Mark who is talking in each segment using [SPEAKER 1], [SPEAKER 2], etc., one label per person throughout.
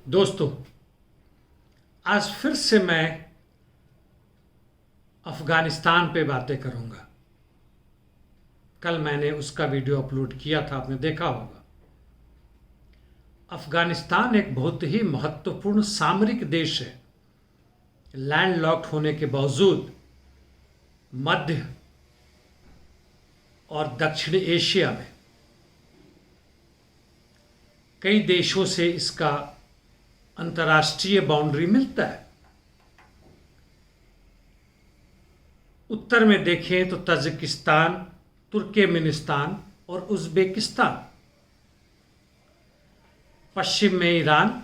[SPEAKER 1] दोस्तों, आज फिर से मैं अफ़गानिस्तान पे बातें करूंगा। कल मैंने उसका वीडियो अपलोड किया था, आपने देखा होगा। अफ़गानिस्तान एक बहुत ही महत्वपूर्ण सामरिक देश है। लैंडलॉक्ड होने के बावजूद मध्य और दक्षिण एशिया में कई देशों से इसका अंतर्राष्ट्रीय बाउंड्री मिलता है। उत्तर में देखें तो तजिकिस्तान, तुर्कमेनिस्तान और उज़्बेकिस्तान, पश्चिम में ईरान,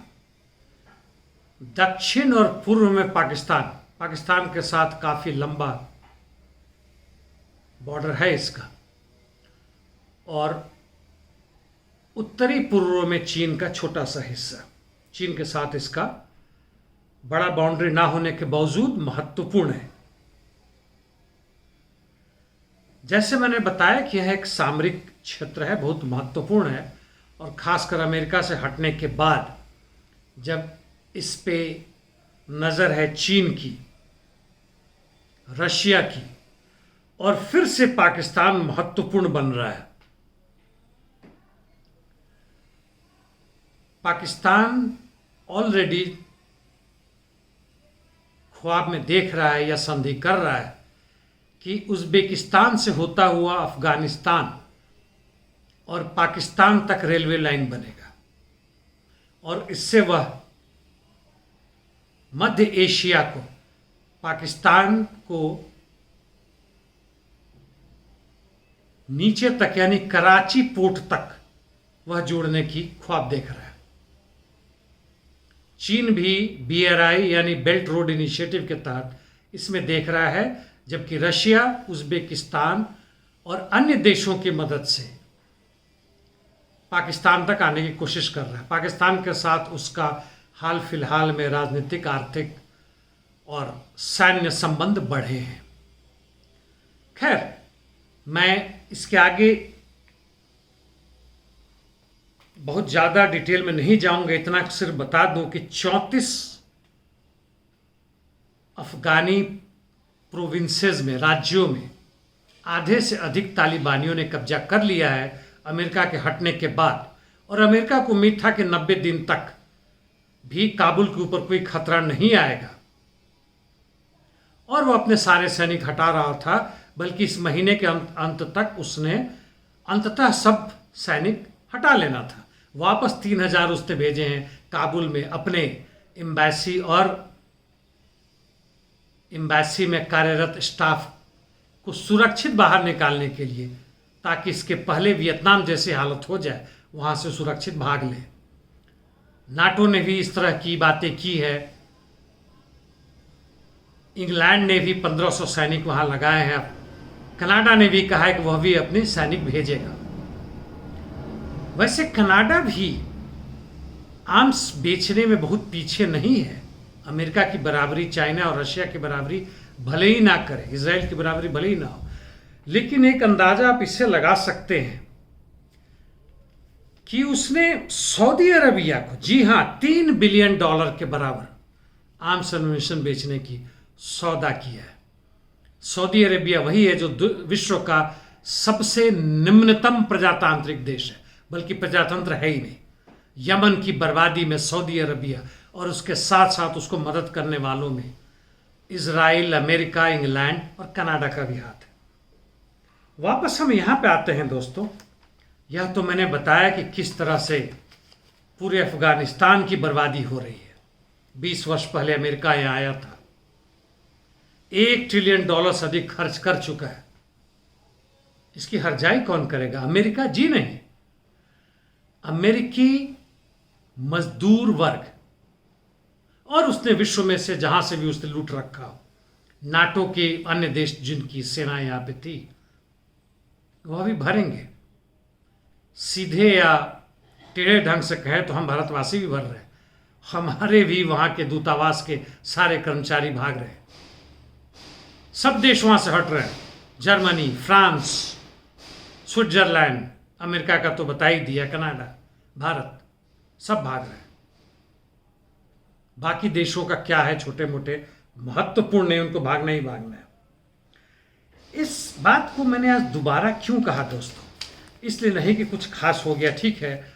[SPEAKER 1] दक्षिण और पूर्व में पाकिस्तान के साथ काफ़ी लंबा बॉर्डर है इसका, और उत्तरी पूर्व में चीन का छोटा सा हिस्सा। चीन के साथ इसका बड़ा बाउंड्री ना होने के बावजूद महत्वपूर्ण है। जैसे मैंने बताया कि यह एक सामरिक क्षेत्र है, बहुत महत्वपूर्ण है, और खासकर अमेरिका से हटने के बाद जब इस पे नज़र है चीन की, रशिया की, और फिर से पाकिस्तान महत्वपूर्ण बन रहा है। पाकिस्तान ऑलरेडी ख्वाब में देख रहा है या संधि कर रहा है कि उज़्बेकिस्तान से होता हुआ अफ़गानिस्तान और पाकिस्तान तक रेलवे लाइन बनेगा, और इससे वह मध्य एशिया को, पाकिस्तान को नीचे तक यानी कराची पोर्ट तक वह जोड़ने की ख्वाब देख रहा है। चीन भी BRI यानी बेल्ट रोड इनिशिएटिव के तहत इसमें देख रहा है, जबकि रशिया, उज़्बेकिस्तान और अन्य देशों की मदद से पाकिस्तान तक आने की कोशिश कर रहा है। पाकिस्तान के साथ उसका हाल फिलहाल में राजनीतिक, आर्थिक और सैन्य संबंध बढ़े हैं। खैर, मैं इसके आगे बहुत ज़्यादा डिटेल में नहीं जाऊंगा, इतना सिर्फ बता दूं कि 34 अफ़गानी प्रोविंसेस में, राज्यों में आधे से अधिक तालिबानियों ने कब्जा कर लिया है अमेरिका के हटने के बाद, और अमेरिका को उम्मीद था कि 90 दिन तक भी काबुल के ऊपर कोई खतरा नहीं आएगा, और वो अपने सारे सैनिक हटा रहा था। बल्कि इस महीने के अंत तक उसने अंततः सब सैनिक हटा लेना था। वापस 3000 उसने भेजे हैं काबुल में अपने एम्बेसी और एम्बेसी में कार्यरत स्टाफ को सुरक्षित बाहर निकालने के लिए, ताकि इसके पहले वियतनाम जैसी हालत हो जाए, वहाँ से सुरक्षित भाग ले। नाटो ने भी इस तरह की बातें की है। इंग्लैंड ने भी 1500 सैनिक वहाँ लगाए हैं। कनाडा ने भी कहा है कि वह भी अपने सैनिक भेजेगा। वैसे कनाडा भी आर्म्स बेचने में बहुत पीछे नहीं है। अमेरिका की बराबरी, चाइना और रशिया की बराबरी भले ही ना करे, इजराइल की बराबरी भले ही ना हो, लेकिन एक अंदाजा आप इससे लगा सकते हैं कि उसने सऊदी अरबिया को, जी हां, $3 बिलियन के बराबर आर्म्स एम्युनिशन बेचने की सौदा किया है। सऊदी अरबिया वही है जो विश्व का सबसे निम्नतम प्रजातांत्रिक देश है, बल्कि प्रजातंत्र है ही नहीं। यमन की बर्बादी में सऊदी अरबिया और उसके साथ साथ उसको मदद करने वालों में इजराइल, अमेरिका, इंग्लैंड और कनाडा का भी हाथ है। वापस हम यहाँ पे आते हैं दोस्तों। यह तो मैंने बताया कि किस तरह से पूरे अफगानिस्तान की बर्बादी हो रही है। 20 वर्ष पहले अमेरिका यहाँ आया था, $1 ट्रिलियन से अधिक खर्च कर चुका है। इसकी हर्जाई कौन करेगा? अमेरिका जी नहीं, अमेरिकी मजदूर वर्ग, और उसने विश्व में से जहां से भी उसने लूट रखा हो। नाटो के अन्य देश जिनकी सेना यहां पे थी, वह भी भरेंगे। सीधे या टेढ़े ढंग से कहें तो हम भारतवासी भी भर रहे हैं। हमारे भी वहां के दूतावास के सारे कर्मचारी भाग रहे हैं। सब देश वहां से हट रहे हैं। जर्मनी, फ्रांस, स्विट्जरलैंड, अमेरिका का तो बता ही दिया, कनाडा, भारत, सब भाग रहे हैं। बाकी देशों का क्या है, छोटे मोटे महत्वपूर्ण नहीं, उनको भागना ही भागना है। इस बात को मैंने आज दोबारा क्यों कहा दोस्तों, इसलिए नहीं कि कुछ खास हो गया, ठीक है,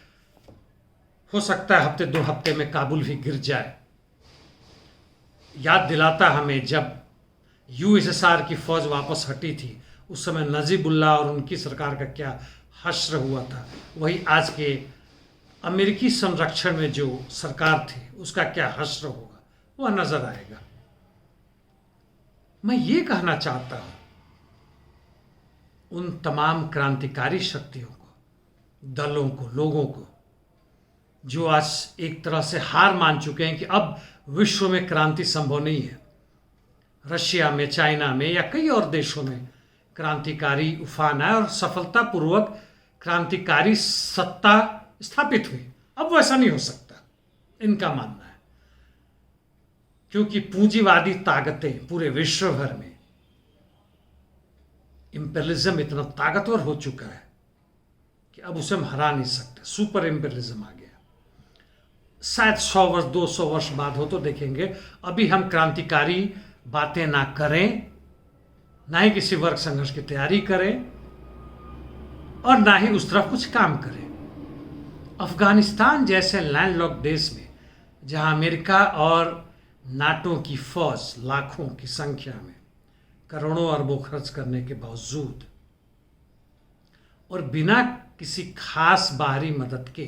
[SPEAKER 1] हो सकता है हफ्ते 2 हफ्ते में काबुल भी गिर जाए। याद दिलाता हमें जब यूएसएसआर की फौज वापस हटी थी, उस समय नजीबुल्लाह और उनकी सरकार का क्या हश्र हुआ था। वही आज के अमेरिकी संरक्षण में जो सरकार थी उसका क्या हश्र होगा, वह नजर आएगा। मैं ये कहना चाहता हूं उन तमाम क्रांतिकारी शक्तियों को, दलों को, लोगों को जो आज एक तरह से हार मान चुके हैं कि अब विश्व में क्रांति संभव नहीं है। रशिया में, चाइना में या कई और देशों में क्रांतिकारी उफान आए और सफलतापूर्वक क्रांतिकारी सत्ता स्थापित हुई। अब वैसा नहीं हो सकता, इनका मानना है, क्योंकि पूंजीवादी ताकतें पूरे विश्व भर में, इंपेरियलिज्म इतना ताकतवर हो चुका है कि अब उसे हम हरा नहीं सकते। सुपर इंपेरियलिज्म आ गया। शायद 100 वर्ष 200 वर्ष बाद हो तो देखेंगे। अभी हम क्रांतिकारी बातें ना करें, ना ही किसी वर्ग संघर्ष की तैयारी करें और ना ही उस तरफ कुछ काम करें। अफगानिस्तान जैसे लैंडलॉक्ड देश में, जहां अमेरिका और नाटो की फौज लाखों की संख्या में करोड़ों अरबों खर्च करने के बावजूद और बिना किसी खास बाहरी मदद के,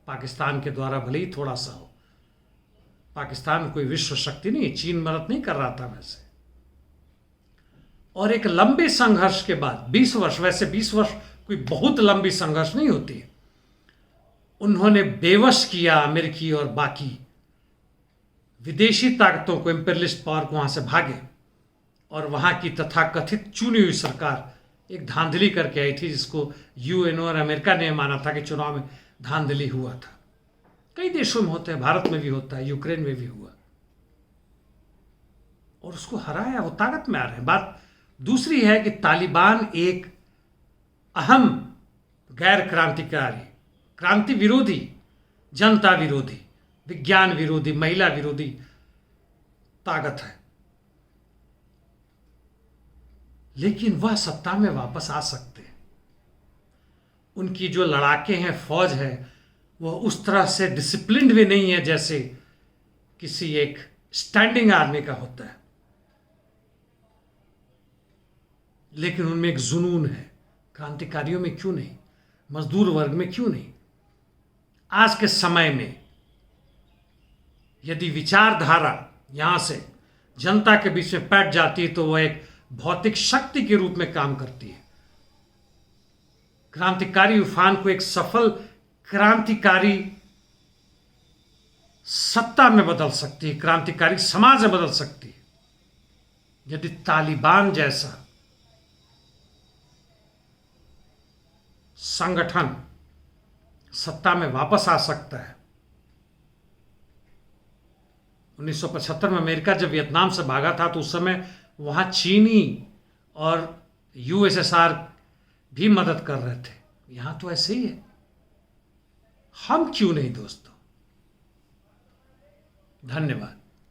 [SPEAKER 1] पाकिस्तान के द्वारा भले ही थोड़ा सा हो, पाकिस्तान कोई विश्व शक्ति नहीं, चीन मदद नहीं कर रहा था वैसे, और एक लंबे संघर्ष के बाद 20 वर्ष, वैसे 20 वर्ष कोई बहुत लंबी संघर्ष नहीं होती है, उन्होंने बेवश किया अमेरिकी और बाकी विदेशी ताकतों को, इंपेरियलिस्ट पावर को वहां से भागे, और वहां की तथाकथित चुनी हुई सरकार एक धांधली करके आई थी, जिसको यूएनओ और अमेरिका ने माना था कि चुनाव में धांधली हुआ था। कई देशों में होते हैं, भारत में भी होता है, यूक्रेन में भी हुआ, और उसको हराया, वो ताकत में आ रहे हैं। बात दूसरी है कि तालिबान एक अहम गैर क्रांतिकारी, क्रांति विरोधी, जनता विरोधी, विज्ञान विरोधी, महिला विरोधी ताकत है, लेकिन वह सत्ता में वापस आ सकते हैं। उनकी जो लड़ाके हैं, फौज है, वह उस तरह से डिसिप्लिन्ड भी नहीं है जैसे किसी एक स्टैंडिंग आर्मी का होता है, लेकिन उनमें एक जुनून है। क्रांतिकारियों में क्यों नहीं, मजदूर वर्ग में क्यों नहीं? आज के समय में यदि विचारधारा यहां से जनता के बीच में बैठ जाती है तो वह एक भौतिक शक्ति के रूप में काम करती है। क्रांतिकारी उफान को एक सफल क्रांतिकारी सत्ता में बदल सकती है, क्रांतिकारी समाज में बदल सकती है। यदि तालिबान जैसा संगठन सत्ता में वापस आ सकता है। 1975 में अमेरिका जब वियतनाम से भागा था तो उस समय वहां चीनी और यूएसएसआर भी मदद कर रहे थे। यहां तो ऐसे ही है, हम क्यों नहीं दोस्तों? धन्यवाद।